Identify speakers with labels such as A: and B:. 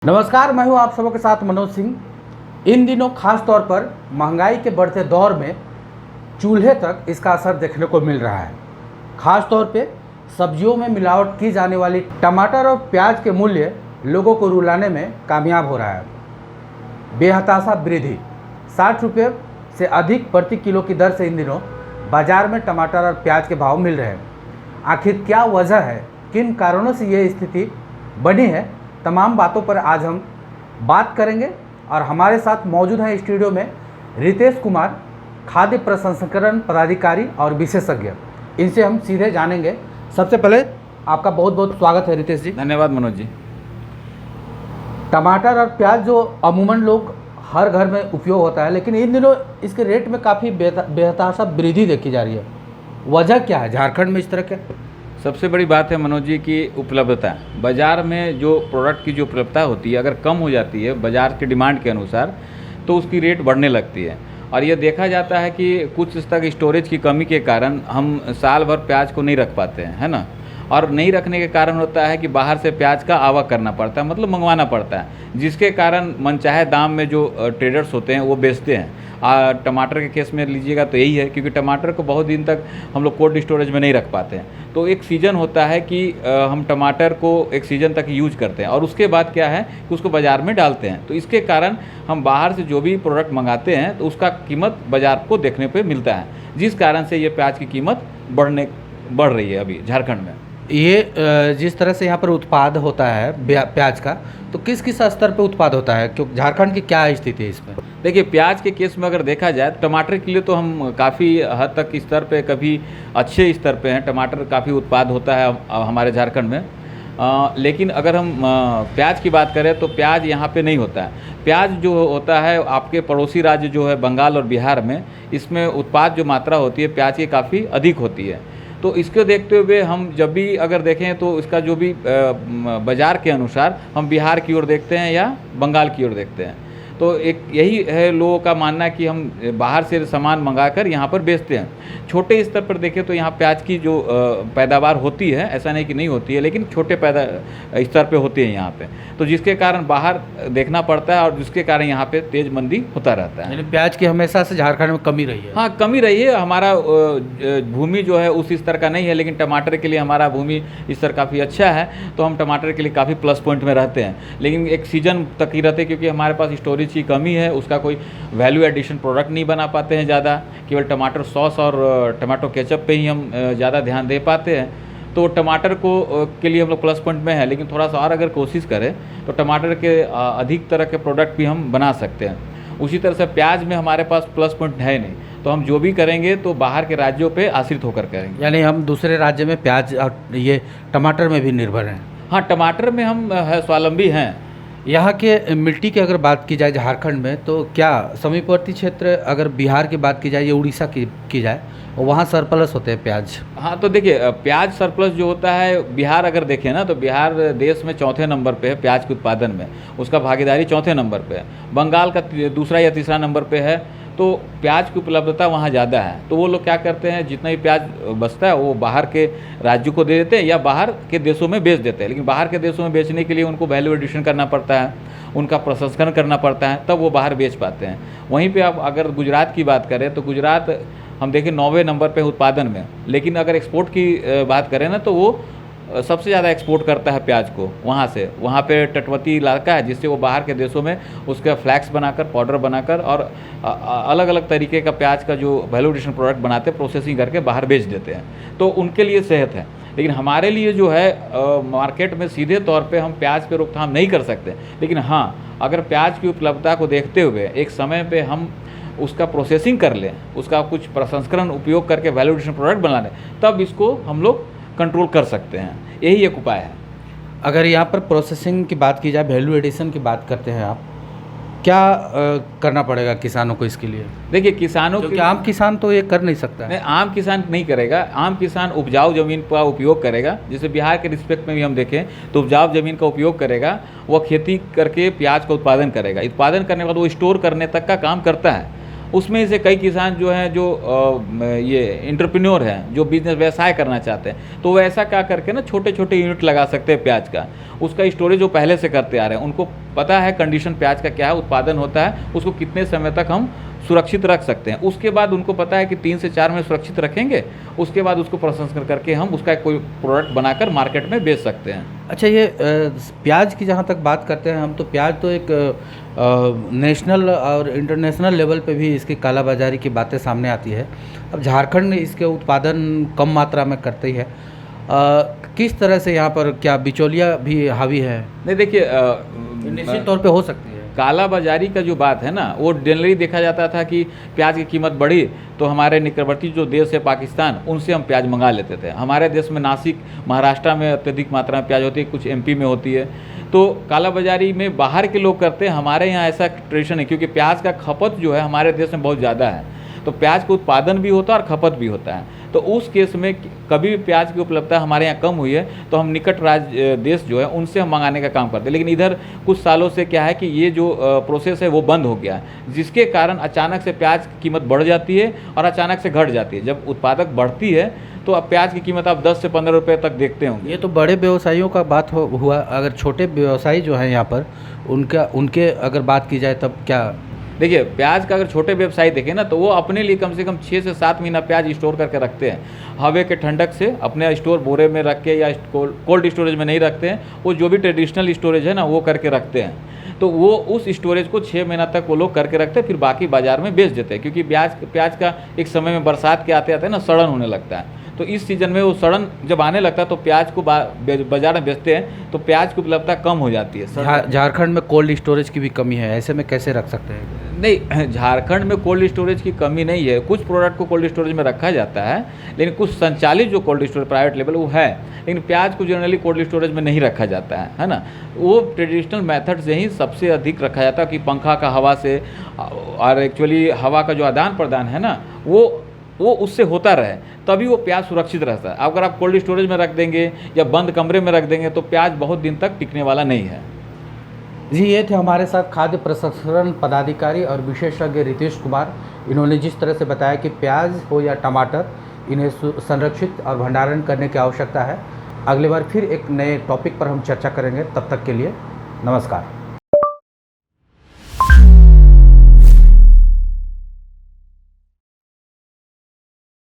A: नमस्कार, मैं हूं आप सबों के साथ मनोज सिंह। इन दिनों खास तौर पर महंगाई के बढ़ते दौर में चूल्हे तक इसका असर देखने को मिल रहा है। खास तौर पे सब्जियों में मिलावट की जाने वाली टमाटर और प्याज के मूल्य लोगों को रुलाने में कामयाब हो रहा है। बेहताशा वृद्धि 60 रुपये से अधिक प्रति किलो की दर से इन दिनों बाजार में टमाटर और प्याज के भाव मिल रहे हैं। आखिर क्या वजह है, किन कारणों से ये स्थिति बनी है, तमाम बातों पर आज हम बात करेंगे। और हमारे साथ मौजूद हैं स्टूडियो में रितेश कुमार, खाद्य प्रसंस्करण पदाधिकारी और विशेषज्ञ। इनसे हम सीधे जानेंगे। सबसे पहले आपका बहुत बहुत स्वागत है रितेश जी।
B: धन्यवाद मनोज जी।
A: टमाटर और प्याज जो अमूमन लोग हर घर में उपयोग होता है, लेकिन इन दिनों इसके रेट में काफ़ी बेहताशा वृद्धि देखी जा रही है। वजह क्या है झारखंड में इस तरह के?
B: सबसे बड़ी बात है मनोज जी की उपलब्धता। बाज़ार में जो प्रोडक्ट की जो उपलब्धता होती है, अगर कम हो जाती है बाज़ार के डिमांड के अनुसार, तो उसकी रेट बढ़ने लगती है। और ये देखा जाता है कि कुछ तक स्टोरेज की कमी के कारण हम साल भर प्याज को नहीं रख पाते हैं, है ना। और नहीं रखने के कारण होता है कि बाहर से प्याज का आवक करना पड़ता है, मतलब मंगवाना पड़ता है, जिसके कारण मनचाहे दाम में जो ट्रेडर्स होते हैं वो बेचते हैं। टमाटर के केस में लीजिएगा तो यही है, क्योंकि टमाटर को बहुत दिन तक हम लोग कोल्ड स्टोरेज में नहीं रख पाते हैं। तो एक सीज़न होता है कि हम टमाटर को एक सीज़न तक यूज करते हैं और उसके बाद क्या है कि उसको बाज़ार में डालते हैं। तो इसके कारण हम बाहर से जो भी प्रोडक्ट मंगाते हैं तो उसका कीमत बाज़ार को देखने पे मिलता है, जिस कारण से ये प्याज की कीमत बढ़ रही है अभी झारखंड में।
A: ये जिस तरह से यहाँ पर उत्पाद होता है प्याज का, तो किस किस स्तर पे उत्पाद होता है, क्योंकि झारखंड की क्या स्थिति है इसमें?
B: देखिए, प्याज के केस में अगर देखा जाए, टमाटर के लिए तो हम काफ़ी हद तक स्तर पे, कभी अच्छे स्तर पे हैं। टमाटर काफ़ी उत्पाद होता है हमारे झारखंड में। लेकिन अगर हम प्याज की बात करें तो प्याज यहाँ पे नहीं होता है। प्याज जो होता है आपके पड़ोसी राज्य जो है बंगाल और बिहार में, इसमें उत्पाद जो मात्रा होती है प्याज की काफ़ी अधिक होती है। तो इसको देखते हुए हम जब भी अगर देखें तो इसका जो भी बाज़ार के अनुसार हम बिहार की ओर देखते हैं या बंगाल की ओर देखते हैं। तो एक यही है लोगों का मानना है कि हम बाहर से सामान मंगाकर यहाँ पर बेचते हैं। छोटे स्तर पर देखें तो यहाँ प्याज की जो पैदावार होती है, ऐसा नहीं कि नहीं होती है, लेकिन छोटे स्तर पे होती है यहाँ पे। तो जिसके कारण बाहर देखना पड़ता है और जिसके कारण यहाँ पे तेज मंदी होता रहता है।
A: यानी प्याज की हमेशा से झारखंड में कमी रही है?
B: हाँ, कमी रही है। हमारा भूमि जो है उस स्तर का नहीं है, लेकिन टमाटर के लिए हमारा भूमि स्तर काफ़ी अच्छा है, तो हम टमाटर के लिए काफ़ी प्लस पॉइंट में रहते हैं। लेकिन एक सीजन तक ही रहते हैं, क्योंकि हमारे पास स्टोरेज की कमी है, उसका कोई वैल्यू एडिशन प्रोडक्ट नहीं बना पाते हैं ज़्यादा। केवल टमाटर सॉस और टमाटो केचप पे ही हम ज़्यादा ध्यान दे पाते हैं। तो टमाटर को के लिए हम लोग प्लस पॉइंट में है, लेकिन थोड़ा सा और अगर कोशिश करें तो टमाटर के अधिक तरह के प्रोडक्ट भी हम बना सकते हैं। उसी तरह से प्याज में हमारे पास प्लस पॉइंट है नहीं, तो हम जो भी करेंगे तो बाहर के राज्यों पे आश्रित होकर करेंगे।
A: यानी हम दूसरे राज्य में प्याज और ये टमाटर में भी निर्भर हैं?
B: हाँ, टमाटर में हम स्वावलंबी हैं।
A: यहाँ के मिट्टी की अगर बात की जाए झारखंड में, तो क्या समीपवर्ती क्षेत्र, अगर बिहार की बात की जाए या उड़ीसा की जाए, वहाँ सरप्लस होते हैं प्याज?
B: हाँ, तो देखिए, प्याज सरप्लस जो होता है, बिहार अगर देखें ना तो बिहार देश में चौथे नंबर पे है प्याज के उत्पादन में, उसका भागीदारी चौथे नंबर पे है। बंगाल का दूसरा या तीसरा नंबर पे है। तो प्याज की उपलब्धता वहाँ ज़्यादा है, तो वो लोग क्या करते हैं, जितना भी प्याज बचता है वो बाहर के राज्यों को दे देते हैं या बाहर के देशों में बेच देते हैं। लेकिन बाहर के देशों में बेचने के लिए उनको वैल्यू एडिशन करना पड़ता है, उनका प्रसंस्करण करना पड़ता है, तब वो बाहर बेच पाते हैं। वहीं पे आप अगर गुजरात की बात करें तो गुजरात हम देखें 9वें नंबर पे उत्पादन में, लेकिन अगर एक्सपोर्ट की बात करें ना तो वो सबसे ज़्यादा एक्सपोर्ट करता है प्याज को वहाँ से। वहाँ पे तटवर्ती इलाका है, जिससे वो बाहर के देशों में उसका फ्लैक्स बनाकर, पाउडर बनाकर और अलग अलग तरीके का प्याज का जो वैल्यू एडिशन प्रोडक्ट बनाते, प्रोसेसिंग करके बाहर बेच देते हैं। तो उनके लिए सेहत है। लेकिन हमारे लिए जो है मार्केट में सीधे तौर पे हम प्याज पे रोकथाम नहीं कर सकते। लेकिन हाँ, अगर प्याज की उपलब्धता को देखते हुए एक समय पे हम उसका प्रोसेसिंग कर लें, उसका कुछ प्रसंस्करण उपयोग करके वैल्यू एडिशन प्रोडक्ट बना लें, तब इसको हम लोग कंट्रोल कर सकते हैं। यही एक उपाय है।
A: अगर यहाँ पर प्रोसेसिंग की बात की जाए, वैल्यू एडिशन की बात करते हैं आप, क्या करना पड़ेगा किसानों को इसके लिए?
B: देखिए, किसानों
A: क्योंकि आम किसान तो ये कर नहीं सकता है।
B: नहीं, आम किसान नहीं करेगा। आम किसान उपजाऊ ज़मीन का उपयोग करेगा। जैसे बिहार के रिस्पेक्ट में भी हम देखें तो उपजाऊ ज़मीन का उपयोग करेगा, वह खेती करके प्याज का उत्पादन करेगा। उत्पादन करने के बाद वो स्टोर करने तक का काम करता है। उसमें से कई किसान जो हैं जो ये एंटरप्रेन्योर हैं, जो बिजनेस व्यवसाय करना चाहते हैं, तो वो ऐसा क्या करके ना छोटे छोटे यूनिट लगा सकते हैं प्याज का। उसका स्टोरेज जो पहले से करते आ रहे हैं, उनको पता है कंडीशन प्याज का क्या है, उत्पादन होता है, उसको कितने समय तक हम सुरक्षित रख सकते हैं। उसके बाद उनको पता है कि 3 से 4 महीने सुरक्षित रखेंगे, उसके बाद उसको प्रसंस्करण करके हम उसका कोई प्रोडक्ट बनाकर मार्केट में बेच सकते हैं।
A: अच्छा, ये प्याज की जहाँ तक बात करते हैं हम, तो प्याज तो एक नेशनल और इंटरनेशनल लेवल पे भी इसकी कालाबाजारी की बातें सामने आती है। अब झारखंड में इसके उत्पादन कम मात्रा में करते ही है, किस तरह से यहाँ पर क्या बिचौलिया भी हावी है?
B: नहीं देखिए,
A: निश्चित तौर पे हो सकती है।
B: काला बाजारी का जो बात है ना, वो जनरली देखा जाता था कि प्याज की कीमत बढ़ी तो हमारे निकटवर्ती जो देश है पाकिस्तान, उनसे हम प्याज मंगा लेते थे। हमारे देश में नासिक, महाराष्ट्र में अत्यधिक मात्रा में प्याज होती है, कुछ एमपी में होती है। तो काला बाजारी में बाहर के लोग करते हैं, हमारे यहाँ ऐसा ट्रेडिशन है, क्योंकि प्याज का खपत जो है हमारे देश में बहुत ज़्यादा है, तो प्याज का उत्पादन भी होता है और खपत भी होता है। तो उस केस में कभी भी प्याज की उपलब्धता हमारे यहाँ कम हुई है तो हम निकट राज्य देश जो है उनसे हम मंगाने का काम करते हैं। लेकिन इधर कुछ सालों से क्या है कि ये जो प्रोसेस है वो बंद हो गया है, जिसके कारण अचानक से प्याज की कीमत बढ़ जाती है और अचानक से घट जाती है। जब उत्पादक बढ़ती है तो अब प्याज की कीमत आप 10 से 15 रुपये तक देखते होंगे।
A: ये तो बड़े व्यवसायियों का बात हुआ, अगर छोटे व्यवसायी जो हैं यहाँ पर उनके अगर बात की जाए तब क्या?
B: देखिए, प्याज का अगर छोटे व्यवसायी देखें ना, तो वो अपने लिए कम से कम 6 से 7 महीना प्याज स्टोर करके रखते हैं। हवा के ठंडक से अपने स्टोर बोरे में रख के या कोल्ड स्टोरेज में नहीं रखते हैं, वो जो भी ट्रेडिशनल स्टोरेज है ना वो करके रखते हैं। तो वो उस स्टोरेज को 6 महीना तक वो लोग करके रखते हैं, फिर बाकी बाज़ार में बेच देते हैं। क्योंकि प्याज का एक समय में बरसात के आते आते ना सड़न होने लगता है, तो इस सीज़न में वो सड़न जब आने लगता है तो प्याज को बाजार में बेचते हैं, तो प्याज की उपलब्धता कम हो जाती है।
A: झारखंड में कोल्ड स्टोरेज की भी कमी है, ऐसे में कैसे रख सकते हैं?
B: नहीं, झारखंड में कोल्ड स्टोरेज की कमी नहीं है। कुछ प्रोडक्ट को कोल्ड स्टोरेज में रखा जाता है, लेकिन कुछ संचालित जो कोल्ड स्टोरेज प्राइवेट लेवल वो है, लेकिन प्याज को जनरली कोल्ड स्टोरेज में नहीं रखा जाता है ना। वो ट्रेडिशनल मेथड से ही सबसे अधिक रखा जाता है कि पंखा का हवा से, और एक्चुअली हवा का जो आदान प्रदान है ना वो उससे होता रहे, तभी वो प्याज सुरक्षित रहता है। अगर आप कोल्ड स्टोरेज में रख देंगे या बंद कमरे में रख देंगे तो प्याज बहुत दिन तक टिकने वाला नहीं है।
A: जी, ये थे हमारे साथ खाद्य प्रसंस्करण पदाधिकारी और विशेषज्ञ रितेश कुमार। इन्होंने जिस तरह से बताया कि प्याज हो या टमाटर, इन्हें संरक्षित और भंडारण करने की आवश्यकता है। अगली बार फिर एक नए टॉपिक पर हम चर्चा करेंगे, तब तक के लिए नमस्कार।